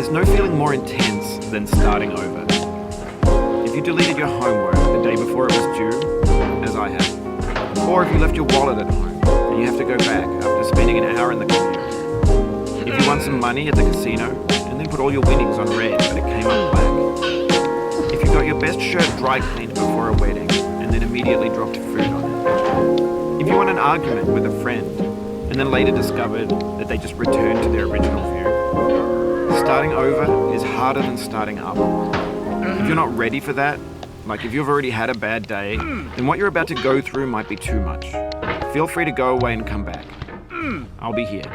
There's no feeling more intense than starting over. If you deleted your homework the day before it was due, as I have, or if you left your wallet at home and you have to go back after spending an hour in the computer. If you won some money at the casino and then put all your winnings on red but it came up black. If you got your best shirt dry cleaned before a wedding and then immediately dropped food on it. If you won an argument with a friend and then later discovered that they just returned to their original view. Starting over is harder than starting up. If you're not ready for that, like if you've already had a bad day, then what you're about to go through might be too much. Feel free to go away and come back. I'll be here.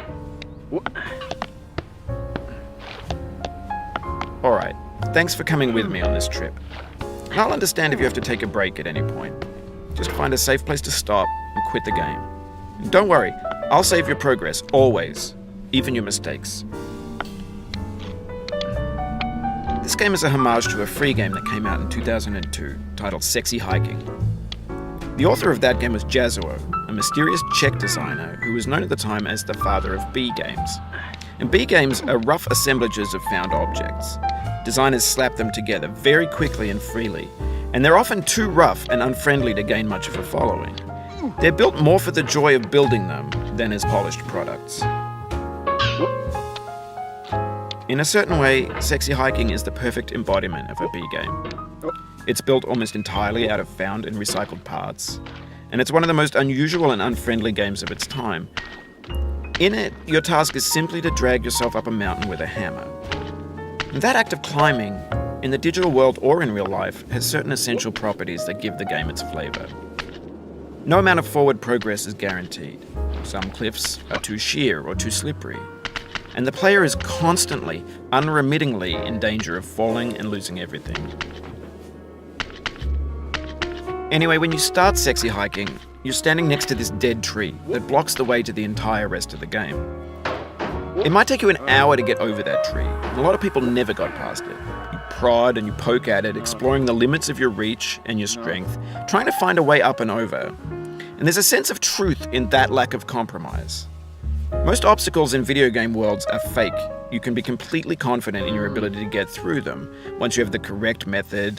Alright, thanks for coming with me on this trip. I'll understand if you have to take a break at any point. Just find a safe place to stop and quit the game. And don't worry, I'll save your progress, always, even your mistakes. This game is a homage to a free game that came out in 2002, titled Sexy Hiking. The author of that game was Jazuo, a mysterious Czech designer who was known at the time as the father of B games. And B games are rough assemblages of found objects. Designers slap them together very quickly and freely, and they're often too rough and unfriendly to gain much of a following. They're built more for the joy of building them than as polished products. In a certain way, Sexy Hiking is the perfect embodiment of a B game. It's built almost entirely out of found and recycled parts, and it's one of the most unusual and unfriendly games of its time. In it, your task is simply to drag yourself up a mountain with a hammer. And that act of climbing, in the digital world or in real life, has certain essential properties that give the game its flavor. No amount of forward progress is guaranteed. Some cliffs are too sheer or too slippery, and the player is constantly, unremittingly in danger of falling and losing everything. Anyway, when you start Sexy Hiking, you're standing next to this dead tree that blocks the way to the entire rest of the game. It might take you an hour to get over that tree, and a lot of people never got past it. You prod and you poke at it, exploring the limits of your reach and your strength, trying to find a way up and over. And there's a sense of truth in that lack of compromise. Most obstacles in video game worlds are fake. You can be completely confident in your ability to get through them once you have the correct method